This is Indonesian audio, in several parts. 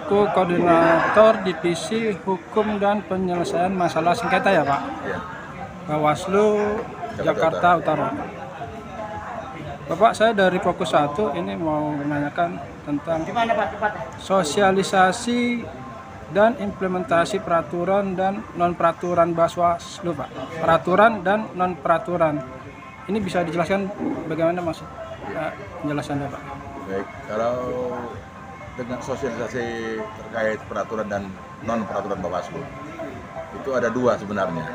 selaku koordinator divisi hukum dan penyelesaian masalah sengketa ya Pak, Ya, Bawaslu Jakarta Utara. Bapak, saya dari Fokus 1 ini mau menanyakan tentang sosialisasi dan implementasi peraturan dan non peraturan Bawaslu Pak. Peraturan dan non peraturan. Ini bisa dijelaskan bagaimana maksud penjelasannya Pak? baik. Kalau dengan sosialisasi terkait peraturan dan non peraturan Bawaslu, itu ada dua sebenarnya.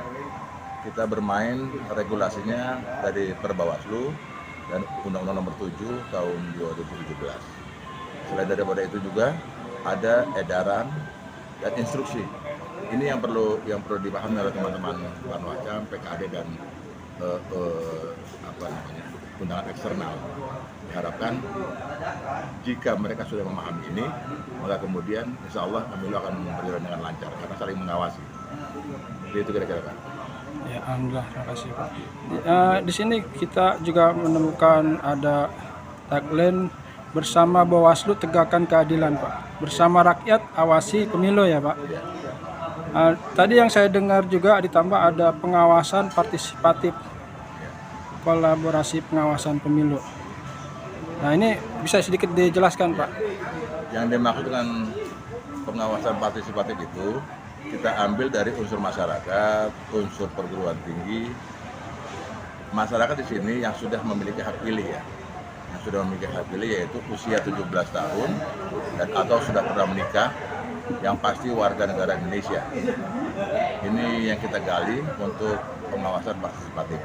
Kita bermain regulasinya dari Perbawaslu dan Undang-Undang Nomor 7 tahun 2017. Selain daripada itu juga ada edaran dan instruksi. Ini yang perlu dipahami oleh teman-teman Panwascam, PKAD dan undangan eksternal. Diharapkan jika mereka sudah memahami ini, maka kemudian insya Allah pemilu akan berjalan dengan lancar karena saling mengawasi. Jadi itu kira-kira Pak. Ya, alhamdulillah, terima kasih Pak. Di sini kita juga menemukan ada tagline bersama Bawaslu tegakkan keadilan Pak. Bersama rakyat awasi pemilu ya Pak. Tadi yang saya dengar juga ditambah ada pengawasan partisipatif, kolaborasi pengawasan pemilu. Nah ini bisa sedikit dijelaskan Pak? Yang dimaksud dengan pengawasan partisipatif itu kita ambil dari unsur masyarakat, unsur perguruan tinggi. Masyarakat di sini yang sudah memiliki hak pilih ya, yang sudah memiliki hak pilih yaitu usia 17 tahun dan atau sudah pernah menikah, yang pasti warga negara Indonesia. Ini yang kita gali untuk pengawasan partisipatif.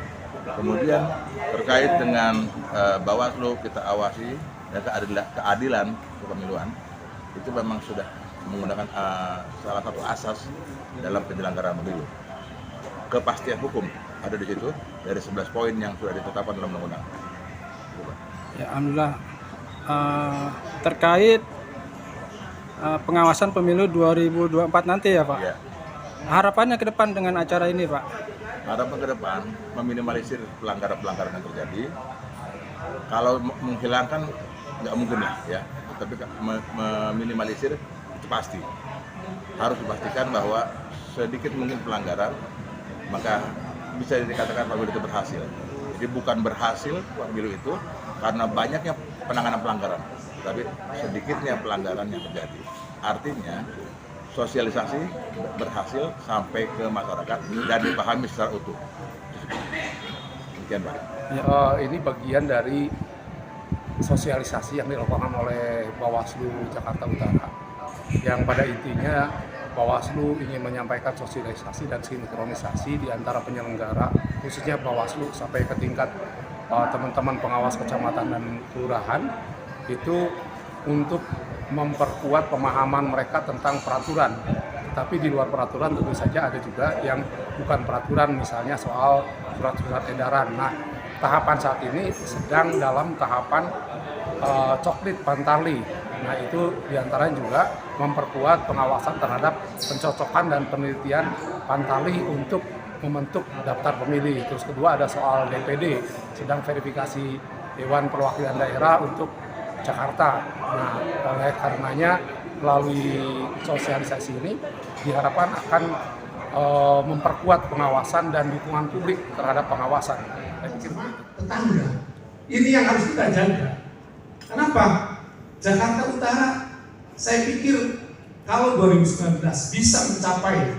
Kemudian terkait dengan Bawaslu kita awasi dan keadilan kepemiluan itu memang sudah menggunakan salah satu asas dalam penyelenggaraan pemilu. Kepastian hukum ada di situ dari 11 poin yang sudah ditetapkan dalam undang-undang. Ya, alhamdulillah. Terkait pengawasan pemilu 2024 nanti ya Pak. Ya. Harapannya ke depan dengan acara ini Pak? Harapan ke depan meminimalisir pelanggaran-pelanggaran yang terjadi. Kalau menghilangkan nggak mungkin lah ya, tapi meminimalisir itu pasti. Harus dipastikan bahwa sedikit mungkin pelanggaran, maka bisa dikatakan pemilu itu berhasil. Jadi bukan berhasil pemilu itu karena banyaknya penanganan pelanggaran, tapi sedikitnya pelanggaran yang terjadi. Artinya sosialisasi berhasil sampai ke masyarakat dan dipahami secara utuh. Demikian Pak. Ini bagian dari sosialisasi yang dilakukan oleh Bawaslu Jakarta Utara, yang pada intinya Bawaslu ingin menyampaikan sosialisasi dan sinkronisasi di antara penyelenggara, khususnya Bawaslu sampai ke tingkat teman-teman pengawas kecamatan dan kelurahan, itu untuk memperkuat pemahaman mereka tentang peraturan. Tapi di luar peraturan tentu saja ada juga yang bukan peraturan, misalnya soal surat-surat edaran. Nah, tahapan saat ini sedang dalam tahapan coklit Pantali. Nah, itu diantaranya juga memperkuat pengawasan terhadap pencocokan dan penelitian Pantali untuk membentuk daftar pemilih. Terus kedua ada soal DPD, sedang verifikasi Dewan Perwakilan Daerah untuk Jakarta. Nah, oleh karenanya melalui sosialisasi ini diharapkan akan memperkuat pengawasan dan dukungan publik terhadap pengawasan. Tetangga, ini yang harus kita jaga. Kenapa? Jakarta Utara, saya pikir kalau 2019 bisa mencapai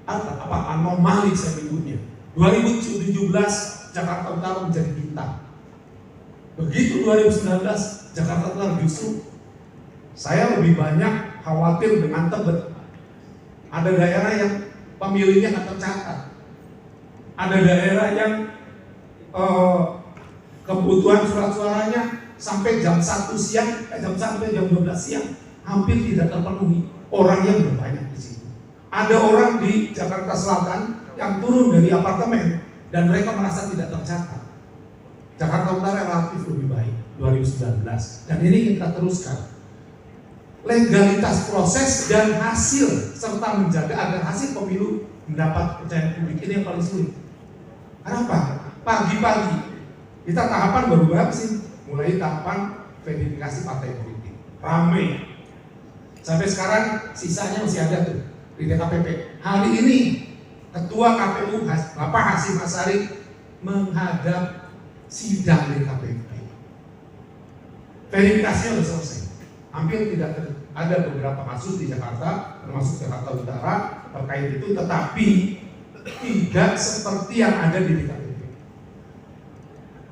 anomali saya menyebutnya. 2017 Jakarta Utara menjadi bintang. Begitu 2019 Jakarta Utara justru saya lebih banyak khawatir dengan Tebet. Ada daerah yang pemilihnya nggak tercatat. Ada daerah yang kebutuhan surat suaranya sampai jam 1 siang, sampai jam 12 siang hampir tidak terpenuhi. Orangnya udah banyak di situ. Ada orang di Jakarta Selatan yang turun dari apartemen dan mereka merasa tidak tercatat. Jakarta Utara relatif lebih baik 2019 dan ini kita teruskan. Legalitas proses dan hasil serta menjaga agar hasil pemilu mendapat kepercayaan publik ini yang paling sulit. Kenapa? Pagi-pagi kita tahapan baru berapa sih? Mulai tahapan verifikasi partai politik. Ramai. Sampai sekarang sisanya masih ada tuh di DKPP. Hari ini Ketua KPU Bapak Hasyim Asyari menghadap sidang DKPP. Verifikasinya sudah selesai. Hampir tidak ada beberapa kasus di Jakarta, termasuk Jakarta Utara terkait itu, tetapi tidak seperti yang ada di DKPP.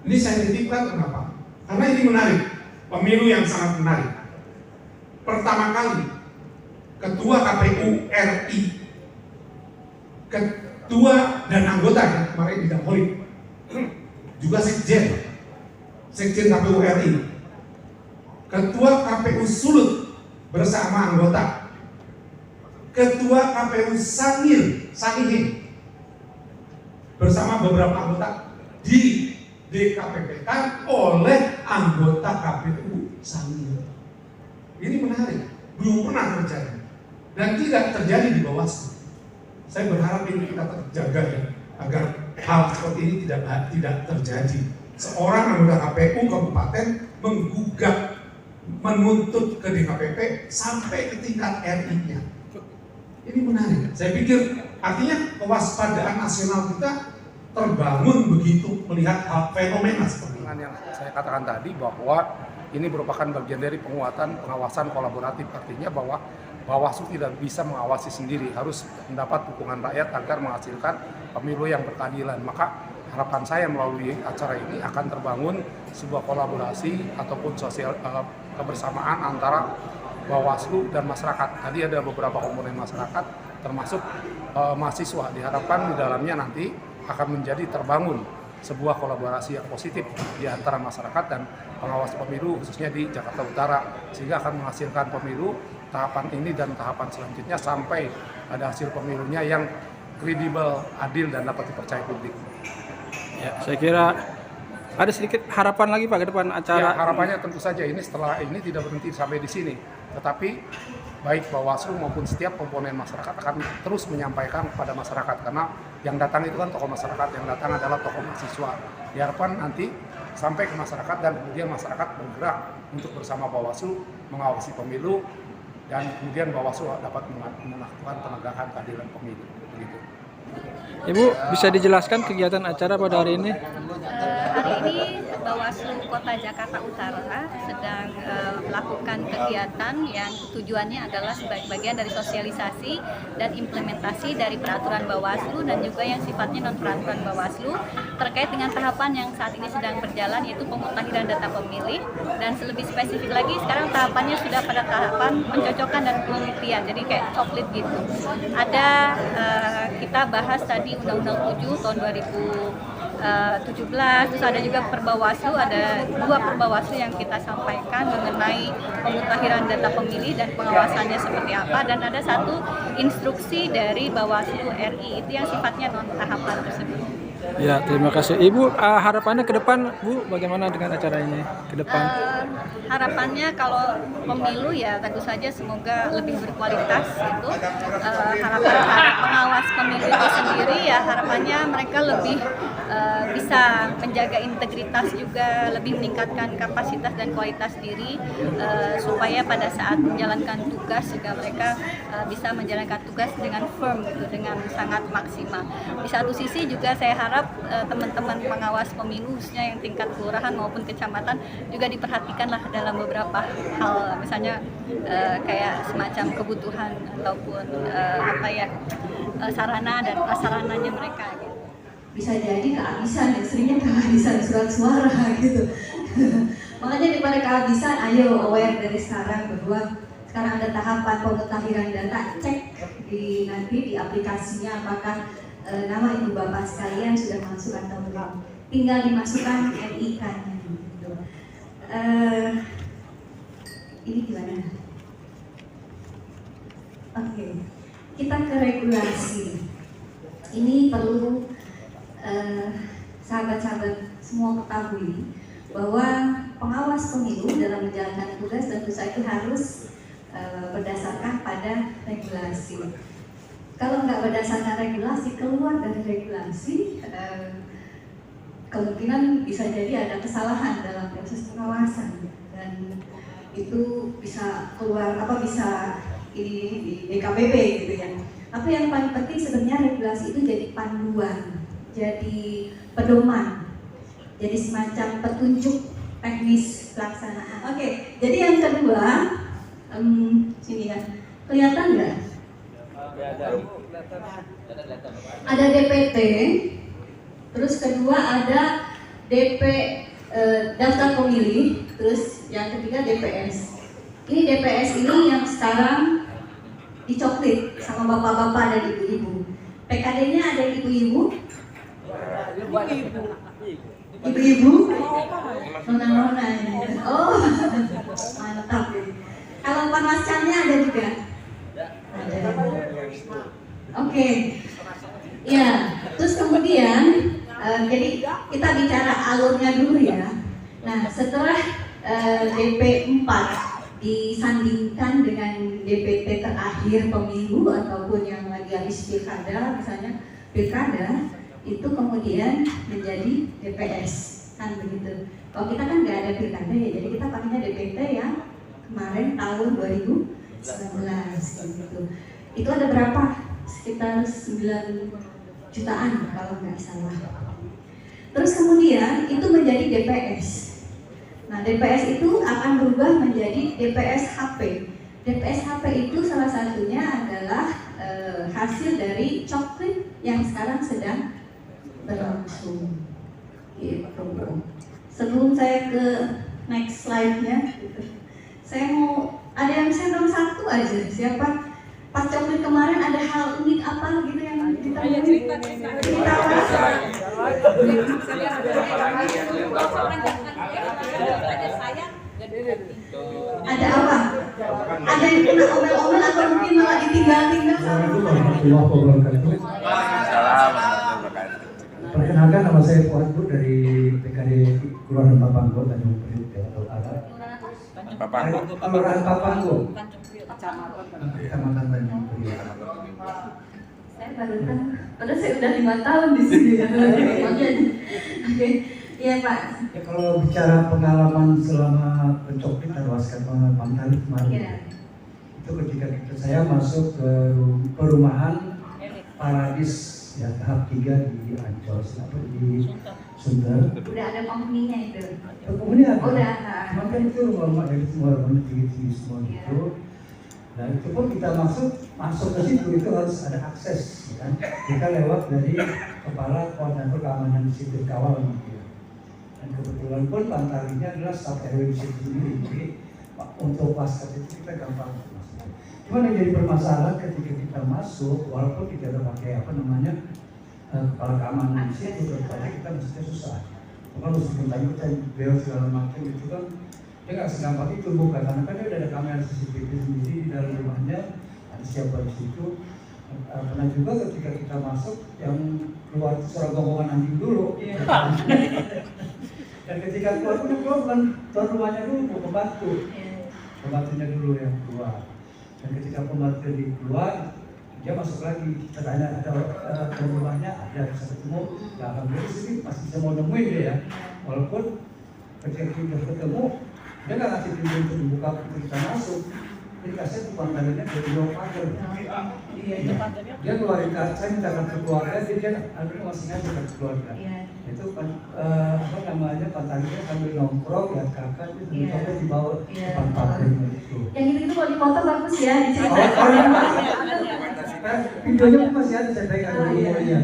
Ini saya titipkan kenapa? Karena ini menarik, pemilu yang sangat menarik. Pertama kali Ketua KPU RI, Ketua dan anggota yang kemarin tidak boleh, juga Sekjen KPU RI, Ketua KPU Sulut bersama anggota, Ketua KPU Sangihe bersama beberapa anggota di DKPP kan oleh anggota KPU Sangihe. Ini menarik, belum pernah terjadi dan tidak terjadi di Bawaslu. Saya berharap ini kita terjaga ya, agar hal seperti ini tidak terjadi. Seorang anggota KPU kabupaten menggugat, menuntut ke DKPP sampai ke tingkat RI-nya. Ini menarik. Saya pikir artinya kewaspadaan nasional kita terbangun begitu melihat hal fenomena seperti ini. Yang saya katakan tadi bahwa ini merupakan bagian dari penguatan pengawasan kolaboratif, artinya bahwa Bawaslu tidak bisa mengawasi sendiri, harus mendapat dukungan rakyat agar menghasilkan pemilu yang berkeadilan. Maka harapan saya melalui acara ini akan terbangun sebuah kolaborasi ataupun sosial kebersamaan antara Bawaslu dan masyarakat. Tadi ada beberapa komponen masyarakat, termasuk mahasiswa. Diharapkan di dalamnya nanti akan menjadi terbangun sebuah kolaborasi yang positif di antara masyarakat dan pengawas pemilu khususnya di Jakarta Utara, sehingga akan menghasilkan pemilu tahapan ini dan tahapan selanjutnya sampai ada hasil pemilunya yang kredibel, adil dan dapat dipercaya publik. Ya, saya kira ada sedikit harapan lagi Pak ke depan acara. Ya, harapannya tentu saja ini setelah ini tidak berhenti sampai di sini, tetapi baik Bawaslu maupun setiap komponen masyarakat akan terus menyampaikan kepada masyarakat, karena yang datang itu kan tokoh masyarakat, yang datang adalah tokoh mahasiswa. Diharapkan nanti sampai ke masyarakat dan kemudian masyarakat bergerak untuk bersama Bawaslu mengawasi pemilu dan kemudian Bawaslu dapat melakukan penegakan keadilan pemilu. Begitu. Ibu bisa dijelaskan kegiatan acara pada hari ini? Hari ini Bawaslu Kota Jakarta Utara sedang melakukan kegiatan yang tujuannya adalah sebagai bagian dari sosialisasi dan implementasi dari peraturan Bawaslu dan juga yang sifatnya non peraturan Bawaslu terkait dengan tahapan yang saat ini sedang berjalan, yaitu pemutahiran data pemilih, dan lebih spesifik lagi sekarang tahapannya sudah pada tahapan pencocokan dan penelitian, jadi kayak coklit gitu. Ada kita bahas tadi Undang-Undang 7 tahun 2017, terus ada juga Perbawaslu, ada 2 Perbawaslu yang kita sampaikan mengenai pemutahiran data pemilih dan pengawasannya seperti apa, dan ada 1 instruksi dari Bawaslu RI itu yang sifatnya non tahapan tersebut. Ya, terima kasih. Ibu, harapannya ke depan, Bu, bagaimana dengan acara ini ke depan? Harapannya kalau pemilu ya tentu saja semoga lebih berkualitas itu. Harapan pengawas pemilu itu sendiri ya harapannya mereka lebih bisa menjaga integritas juga, lebih meningkatkan kapasitas dan kualitas diri supaya pada saat menjalankan tugas juga mereka bisa menjalankan tugas dengan firm gitu, dengan sangat maksimal. Di satu sisi juga saya harap teman-teman pengawas pemilu khususnya yang tingkat kelurahan maupun kecamatan juga diperhatikanlah dalam beberapa hal, misalnya kayak semacam kebutuhan ataupun sarana dan prasarananya mereka gitu. Bisa jadi kehabisan, ya seringnya kehabisan surat suara gitu. Makanya daripada kehabisan, ayo aware dari sekarang bahwa sekarang ada tahapan pemutahiran data, cek nanti di aplikasinya apakah nama ibu bapak sekalian sudah masuk atau belum. Tinggal dimasukkan NIK-nya gitu. Ini gimana? Oke, kita ke regulasi. Ini perlu sahabat-sahabat semua ketahui bahwa pengawas pemilu dalam menjalankan tugas tentu saja harus berdasarkan pada regulasi. Kalau nggak berdasarkan regulasi, keluar dari regulasi, kemungkinan bisa jadi ada kesalahan dalam proses pengawasan, dan itu bisa keluar bisa ini di DKPP gitu ya. Tapi yang paling penting sebenarnya regulasi itu jadi panduan, jadi pedoman, jadi semacam petunjuk teknis pelaksanaan. Oke, jadi yang kedua, sini kan, kelihatan nggak? Ada DPT, terus kedua ada DP daftar pemilih, terus yang ketiga DPS. Ini DPS ini yang sekarang dicoklit sama bapak-bapak dan ibu-ibu. PKD-nya ada ibu-ibu? Ibu-ibu? Nona-nona ini. Oh, mantap. Kalau panwascamnya ada juga? Ada. Oke. Ya, terus kemudian jadi kita bicara alurnya dulu ya. Nah, setelah DP 4 disandingkan dengan DPT terakhir pemilu ataupun yang lagi habis pilkada, misalnya pilkada, itu kemudian menjadi DPS, kan begitu. Kalau kita kan nggak ada pilkada ya, jadi kita pakainya DPT yang kemarin tahun 2019 gitu. Itu ada berapa? Sekitar 9 jutaan kalau nggak salah. Terus kemudian itu menjadi DPS. Nah, DPS itu akan berubah menjadi DPS HP. DPS HP itu salah satunya adalah hasil dari coklit yang sekarang sedang berlangsung. Gitu. Sebelum saya ke next slide-nya, saya mau ada yang sendok satu aja. Siapa? Pas coklit kemarin ada hal unik apa gitu yang kita cerita ada apa? Ada yang kena omel-omel atau mungkin malah ditinggal-tinggal? Perkenalkan, nama saya Fuad Bu dari PKD Kelurahan Papanggo, Tanjung Priok, Jakarta Utara. Kelurahan Papanggo, Kecamatan Tanjung Priok. Saya baru tahu, padahal saya udah 5 tahun di sini. Oke, iya Pak. Ya, kalau bicara pengalaman selama pencoklitan Waskata Pantali kemarin, itu ketika saya masuk ke perumahan Paradis ya, tahap 3 di Ancol, di Sunter. Udah ada penghuninya itu. Penghuninya ada. Udah. Makanya itu rumah dari semua rumah tinggi semua gitu. Nah itu pun kita masuk ke situ itu harus ada akses, kan? Kita lewat dari kepala koordinator keamanan di situ kawal gitu. Dan kebetulan pun Pantalinya adalah staf RW di situ sendiri, jadi untuk pasca itu kita gampang masuk. Cuma yang jadi permasalahan ketika kita masuk, walaupun kita ada pakai kepala keamanan di situ, ternyata kita mestinya susah. Bukan mesti kita beliau segala macam itu kan. Dia nggak segampang itu bukan, karena kan dia udah ada kamera CCTV sendiri di dalam rumahnya, ada siapa di situ. Pernah juga ketika kita masuk yang keluar suara gongongan anjing dulu. Dan ketika keluar bukan tuan rumahnya dulu, mau pembantunya dulu yang keluar. Dan ketika pembantu di keluar, dia masuk lagi. Kita tanya ada tuan rumahnya, ada bisa ketemu. Ya alhamdulillah sih masih bisa mau nemuin dia ya. Walaupun ketika kita ketemu, dia nggak ngasih pintu untuk dibuka untuk kita masuk. Jadi kasih tuh Pantalinya dari luar pagar. Dia keluarin kaca, minta kartu keluarga, jadi dia masih ngasih kartu keluarga. Itu Pantalinya sambil nongkrong ya kakak itu sampai dibawa depan pagar itu. Yang itu kalau di foto bagus ya dicerita. Videonya pun masih ada, saya pegang videonya.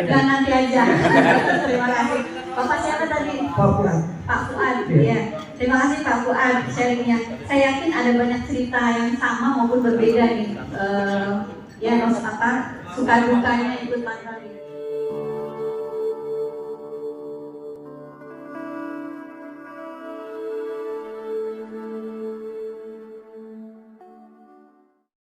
Dan nanti aja. Terima kasih. Bapak siapa tadi? Pak Fuad. Pak Fuad, ya. Terima kasih Pak Fuad sharingnya. Saya yakin ada banyak cerita yang sama maupun berbeda nih. Ya, suka dukanya ikut Pantali.